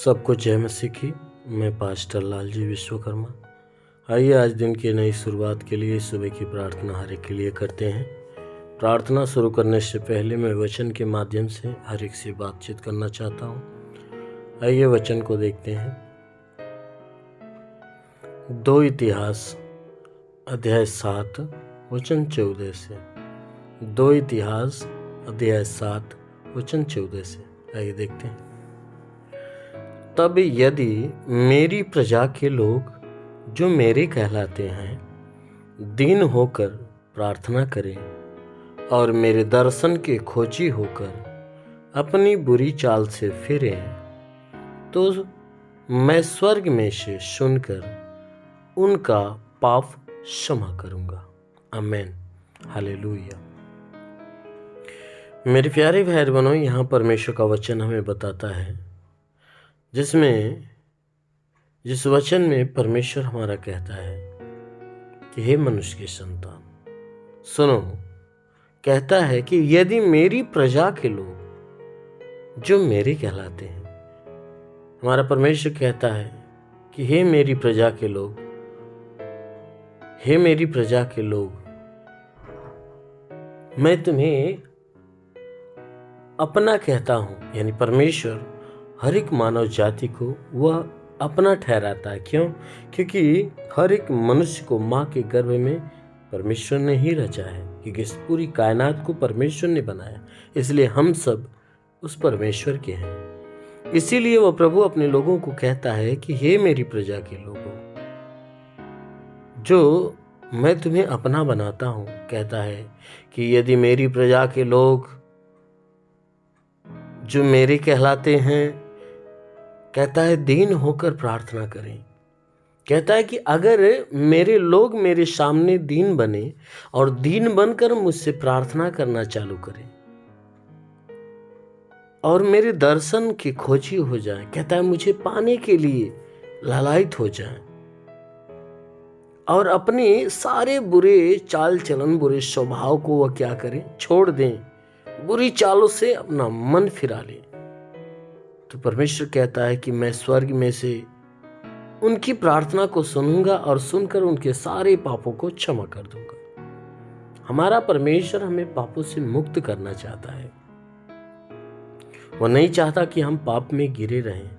सबको जय मसीह की। मैं पास्टर लालजी विश्वकर्मा। आइए आज दिन की नई शुरुआत के लिए सुबह की प्रार्थना हर एक के लिए करते हैं। प्रार्थना शुरू करने से पहले मैं वचन के माध्यम से हर एक से बातचीत करना चाहता हूँ। आइए वचन को देखते हैं। 2 इतिहास अध्याय 7 वचन 14 से। 2 इतिहास अध्याय 7 वचन 14 से। आइए देखते हैं। तब यदि मेरी प्रजा के लोग जो मेरे कहलाते हैं दीन होकर प्रार्थना करें और मेरे दर्शन के खोजी होकर अपनी बुरी चाल से फिरें, तो मैं स्वर्ग में से सुनकर उनका पाप क्षमा करूंगा। आमीन, हालेलुया। मेरे प्यारे भाई बहनों, यहाँ परमेश्वर का वचन हमें बताता है जिस वचन में परमेश्वर हमारा कहता है कि हे मनुष्य के संतान सुनो। कहता है कि यदि मेरी प्रजा के लोग जो मेरे कहलाते हैं, हमारा परमेश्वर कहता है कि हे मेरी प्रजा के लोग, हे मेरी प्रजा के लोग, मैं तुम्हें अपना कहता हूं। यानी परमेश्वर हर एक मानव जाति को वह अपना ठहराता है। क्यों? क्योंकि हर एक मनुष्य को माँ के गर्भ में परमेश्वर ने ही रचा है, क्योंकि इस पूरी कायनात को परमेश्वर ने बनाया। इसलिए हम सब उस परमेश्वर के हैं। इसीलिए वह प्रभु अपने लोगों को कहता है कि हे मेरी प्रजा के लोगों, जो मैं तुम्हें अपना बनाता हूं। कहता है कि यदि मेरी प्रजा के लोग जो मेरे कहलाते हैं, कहता है दीन होकर प्रार्थना करें। कहता है कि अगर मेरे लोग मेरे सामने दीन बने और दीन बनकर मुझसे प्रार्थना करना चालू करें और मेरे दर्शन की खोजी हो जाए, कहता है मुझे पाने के लिए लालायित हो जाए और अपने सारे बुरे चाल चलन, बुरे स्वभाव को वह क्या करें, छोड़ दें, बुरी चालों से अपना मन फिरा ले, तो परमेश्वर कहता है कि मैं स्वर्ग में से उनकी प्रार्थना को सुनूंगा और सुनकर उनके सारे पापों को क्षमा कर दूंगा। हमारा परमेश्वर हमें पापों से मुक्त करना चाहता है। वो नहीं चाहता कि हम पाप में गिरे रहें।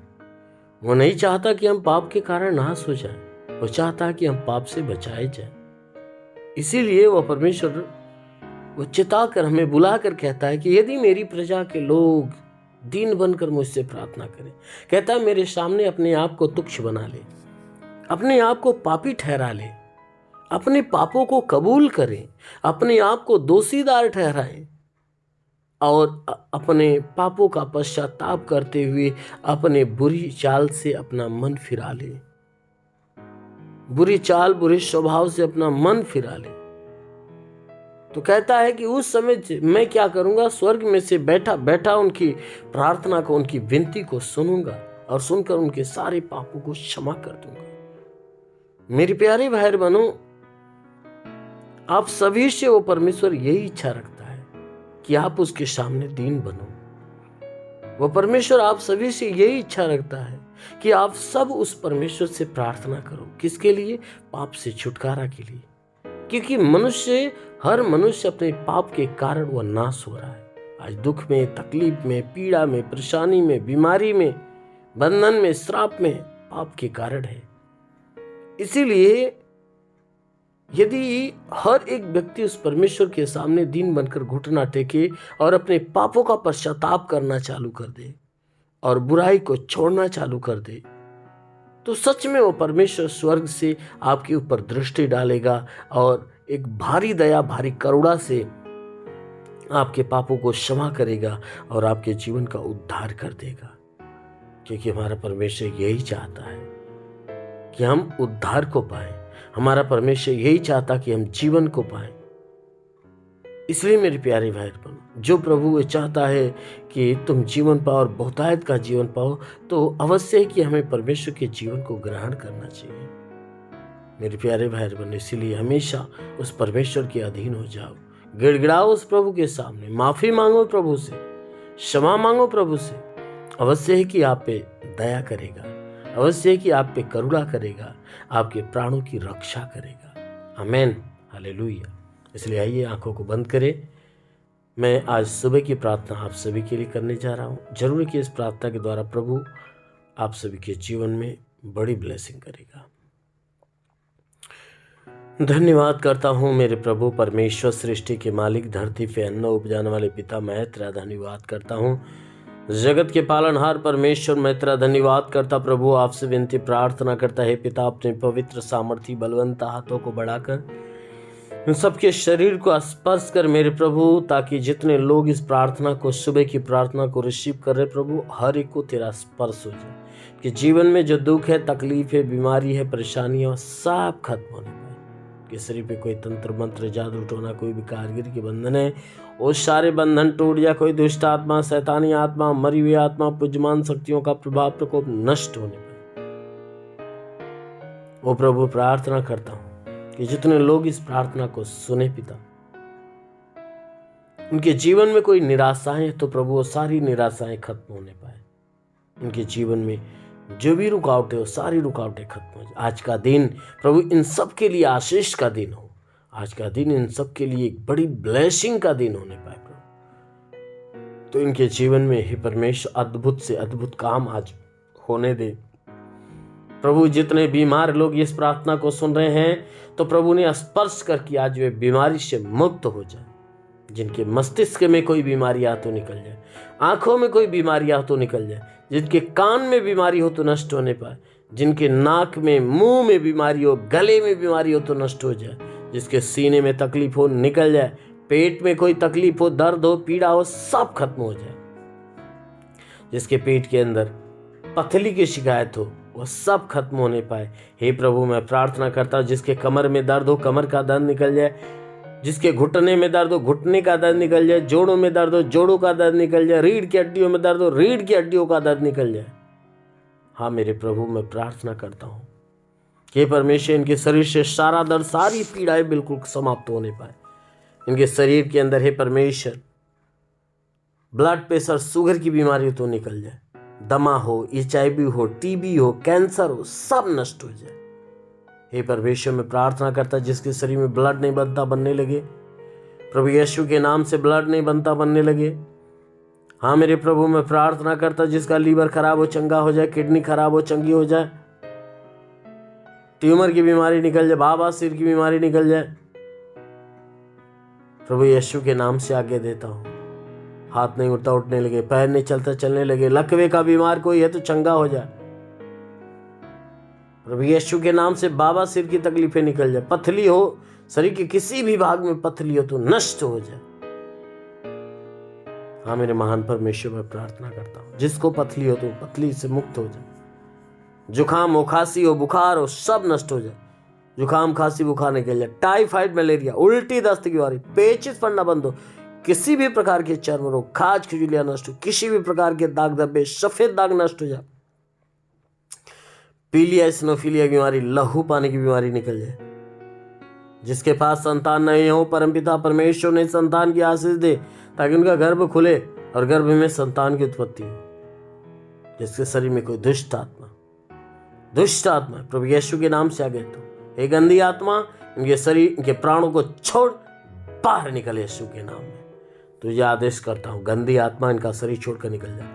वो नहीं चाहता कि हम पाप के कारण नाश हो जाएं। वो चाहता है कि हम पाप से बचाए जाएं। इसीलिए वो परमेश्वर वो चिता कर हमें बुलाकर कहता है कि यदि मेरी प्रजा के लोग दीन बनकर मुझसे प्रार्थना करें, कहता है मेरे सामने अपने आप को तुच्छ बना ले, अपने आप को पापी ठहरा ले, अपने पापों को कबूल करें, अपने आप को दोषीदार ठहराएं और अपने पापों का पश्चाताप करते हुए अपने बुरी चाल से अपना मन फिरा ले, बुरी चाल बुरे स्वभाव से अपना मन फिरा ले, तो कहता है कि उस समय मैं क्या करूंगा, स्वर्ग में से बैठा बैठा उनकी प्रार्थना को, उनकी विनती को सुनूंगा और सुनकर उनके सारे पापों को क्षमा कर दूंगा। मेरे प्यारे भाई बहनों, आप सभी से वो परमेश्वर यही इच्छा रखता है कि आप उसके सामने दीन बनो। वो परमेश्वर आप सभी से यही इच्छा रखता है कि आप सब उस परमेश्वर से प्रार्थना करो। किसके लिए? पाप से छुटकारा के लिए। क्योंकि हर मनुष्य अपने पाप के कारण वह नाश हो रहा है। आज दुख में, तकलीफ में, पीड़ा में, परेशानी में, बीमारी में, बंधन में, श्राप में पाप के कारण है। इसीलिए यदि हर एक व्यक्ति उस परमेश्वर के सामने दीन बनकर घुटना टेके और अपने पापों का पश्चाताप करना चालू कर दे और बुराई को छोड़ना चालू कर दे, तो सच में वो परमेश्वर स्वर्ग से आपके ऊपर दृष्टि डालेगा और एक भारी दया, भारी करुणा से आपके पापों को क्षमा करेगा और आपके जीवन का उद्धार कर देगा। क्योंकि हमारा परमेश्वर यही चाहता है कि हम उद्धार को पाएं। हमारा परमेश्वर यही चाहता कि हम जीवन को पाएं। इसलिए मेरे प्यारे भाई बहनों, जो प्रभु चाहता है कि तुम जीवन पाओ और बहुतायत का जीवन पाओ, तो अवश्य है कि हमें परमेश्वर के जीवन को ग्रहण करना चाहिए। मेरे प्यारे भाई बहनों, इसीलिए हमेशा उस परमेश्वर के अधीन हो जाओ, गिड़गिड़ाओ उस प्रभु के सामने, माफी मांगो प्रभु से, क्षमा मांगो प्रभु से अवश्य है कि आप पे दया करेगा, अवश्य है कि आप पे करुणा करेगा, आपके प्राणों की रक्षा करेगा। आमीन, हालेलुया। इसलिए आइए आंखों को बंद करें। मैं आज सुबह की प्रार्थना आप सभी के लिए करने जा रहा हूँ। जरूर है कि इस प्रार्थना के द्वारा प्रभु आप सभी के जीवन में बड़ी ब्लेसिंग करेगा। धन्यवाद करता हूँ मेरे प्रभु परमेश्वर, सृष्टि के मालिक, धरती पे अन्न उपजाने वाले पिता, मैं तेरा धन्यवाद करता हूँ। जगत के पालनहार परमेश्वर, मैं तेरा धन्यवाद करता प्रभु, आपसे विनती प्रार्थना करता है पिता, अपने पवित्र सामर्थी बलवंत हाथों को बढ़ाकर सबके शरीर को स्पर्श कर मेरे प्रभु, ताकि जितने लोग इस प्रार्थना को, सुबह की प्रार्थना को रिसीव कर रहे प्रभु, हर एक को तेरा स्पर्श हो जाए, कि जीवन में जो दुख है, तकलीफ है, बीमारी है, परेशानियां हो, सब खत्म होने पाए। कि शरीर पे कोई तंत्र मंत्र, जादू टोना, कोई भी कारगिरी के बंधन है, वो सारे बंधन टूट जाए। कोई दुष्ट आत्मा, शैतानी आत्मा, मरी हुई आत्मा, पुजमान शक्तियों का प्रभाव, प्रकोप नष्ट होने पाए। वो प्रभु प्रार्थना करता हूँ कि जितने लोग इस प्रार्थना को सुने पिता, उनके जीवन में कोई निराशाएं तो प्रभु वो सारी निराशाएं खत्म होने पाए। उनके जीवन में जो भी रुकावटें हो, सारी रुकावटें खत्म हो जाए। आज का दिन प्रभु इन सब के लिए आशीष का दिन हो। आज का दिन इन सब के लिए एक बड़ी ब्लेसिंग का दिन होने पाए प्रभु। तो इनके जीवन में हे परमेश्वर अद्भुत से अद्भुत काम आज होने दे प्रभु। जितने बीमार लोग इस प्रार्थना को सुन रहे हैं, तो प्रभु ने स्पर्श करके आज वे बीमारी से मुक्त हो जाए। जिनके मस्तिष्क में कोई बीमारी आ तो निकल जाए, आंखों में कोई बीमारी आ तो निकल जाए, जिनके कान में बीमारी हो तो नष्ट होने पाए, जिनके नाक में, मुंह में बीमारी हो, गले में बीमारी हो तो नष्ट हो जाए, जिसके सीने में तकलीफ हो निकल जाए, पेट में कोई तकलीफ हो, दर्द हो, पीड़ा हो, सब खत्म हो जाए। जिसके पेट के अंदर पथरी की शिकायत हो, वो सब खत्म होने पाए। हे प्रभु, मैं प्रार्थना करता हूँ जिसके कमर में दर्द हो, कमर का दर्द निकल जाए, जिसके घुटने में दर्द हो, घुटने का दर्द निकल जाए, जोड़ों में दर्द हो, जोड़ों का दर्द निकल जाए, रीढ़ की हड्डियों में दर्द हो, रीढ़ की हड्डियों का दर्द निकल जाए। हाँ मेरे प्रभु, मैं प्रार्थना करता हूँ कि परमेश्वर इनके शरीर से सारा दर्द, सारी पीड़ाएं बिल्कुल समाप्त होने पाए। इनके शरीर के अंदर हे परमेश्वर ब्लड प्रेशर, शुगर की बीमारी तो निकल जाए, दमा हो, HIV हो, TB हो, कैंसर हो, सब नष्ट हो जाए। हे परमेश्वर, मैं प्रार्थना करता जिसके शरीर में ब्लड नहीं बनता बनने लगे, प्रभु यीशु के नाम से ब्लड नहीं बनता बनने लगे। हाँ मेरे प्रभु, मैं प्रार्थना करता जिसका लीवर खराब हो चंगा हो जाए, किडनी खराब हो चंगी हो जाए, ट्यूमर की बीमारी निकल जाए, बाबा सिर की बीमारी निकल जाए। प्रभु यीशु के नाम से आगे देता हूँ। हाथ नहीं उठता उठने लगे, पैर नहीं चलता चलने लगे, लकवे का बीमार कोई है तो चंगा हो जाए। प्रभु यीशु के नाम से बाबा सिर की तकलीफें निकल जाए, पथली हो, शरीर के किसी भी भाग में पथली हो तो नष्ट हो जाए। हाँ मेरे महान परमेश्वर, मैं प्रार्थना करता हूँ जिसको पथली हो तो पथली से मुक्त हो जाए। जुकाम हो, खांसी हो, बुखार हो, सब नष्ट हो जाए। जुकाम, खांसी, बुखार निकल जाए। टाइफाइड, मलेरिया, उल्टी, दस्त की बीमारी, पेचिश पड़ना बंद हो, किसी भी प्रकार के चर्म रोग, खाज खिजुलियां नष्ट हो, किसी भी प्रकार के दाग धब्बे, सफेद दाग नष्ट हो जाए। पीलिया, स्नोफिलिया बीमारी, लहू पाने की बीमारी निकल जाए। जिसके पास संतान नहीं हो, परमपिता परमेश्वर ने संतान की आशीष दे, ताकि उनका गर्भ खुले और गर्भ में संतान की उत्पत्ति हो। जिसके शरीर में कोई दुष्ट आत्मा प्रभु यीशु के नाम से आगे तो एक गंदी आत्मा इनके शरीर, इनके प्राणों को छोड़ बाहर निकल यीशु के नाम में। तुझे आदेश करता हूँ, गंदी आत्मा इनका शरीर छोड़कर निकल जाए,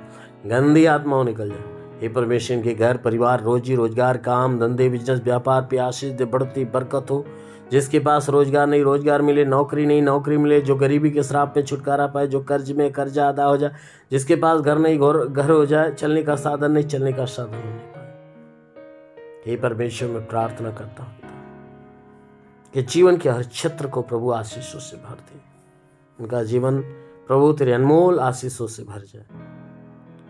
गंदी आत्माओं निकल जाए। हे परमेश्वर, इनके घर परिवार, रोजी रोजगार, काम धंधे, बिजनेस, व्यापार पे आशीष दे, बढ़ती बरकत हो। जिसके पास रोजगार नहीं, रोजगार मिले, नौकरी नहीं, नौकरी मिले, जो गरीबी के श्राप में छुटकारा पाए, जो कर्ज में कर्जा अदा हो जाए, जिसके पास घर नहीं, घर हो जाए, चलने का साधन नहीं, चलने का साधन होने पाए। हे परमेश्वर, मैं प्रार्थना करता हूँ कि जीवन के हर क्षेत्र को प्रभु आशीषों से भर दे। उनका जीवन प्रभु तेरे अनमोल आशीषों से भर जाए।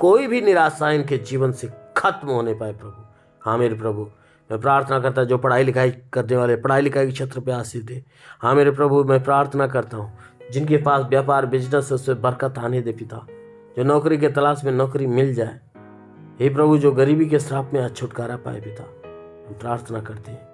कोई भी निराशा इनके जीवन से खत्म होने पाए प्रभु। हाँ मेरे प्रभु, मैं प्रार्थना करता जो पढ़ाई लिखाई करने वाले, पढ़ाई लिखाई के क्षेत्र पे आशीष दे। हाँ मेरे प्रभु, मैं प्रार्थना करता हूँ जिनके पास व्यापार बिजनेस है उसमें बरकत आने दे पिता। जो नौकरी के तलाश में नौकरी मिल जाए। हे प्रभु, जो गरीबी के श्राप में आज छुटकारा पाए पिता, हम प्रार्थना करते हैं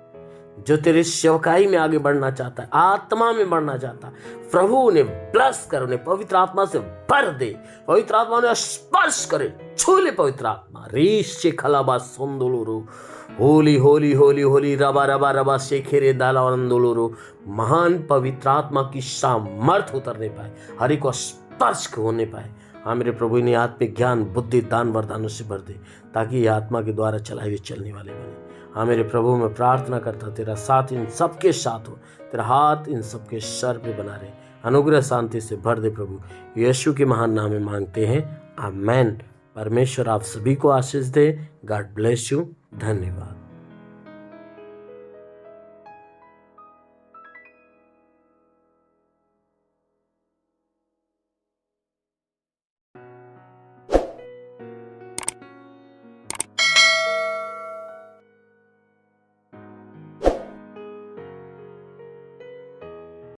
जो तेरे सेवकाई में आगे बढ़ना चाहता है, आत्मा में बढ़ना चाहता है, प्रभु उन्हें ब्लस कर, उन्हें पवित्र आत्मा से भर दे, पवित्र आत्मा उन्हें स्पर्श करे, छू ले पवित्र आत्मा। रीश से खलाबा सोंदुलुरु, होली होली होली होली रबा रबा रबा शेखेरे दालावंदुलुरु। महान पवित्र आत्मा की सामर्थ उतरने पाए, हर एक को स्पर्श होने पाए। हाँ मेरे प्रभु, इन्हें आत्मिक ज्ञान बुद्धि दान वरदानों से भर दे, ताकि ये आत्मा के द्वारा चलाए हुए चलने वाले बने। हाँ मेरे प्रभु, मैं प्रार्थना करता तेरा साथ इन सबके साथ हो, तेरा हाथ इन सबके सर पे बना रहे, अनुग्रह शांति से भर दे प्रभु। यीशु के महान नाम में मांगते हैं, आमेन। परमेश्वर आप सभी को आशीष दे। God bless you. धन्यवाद।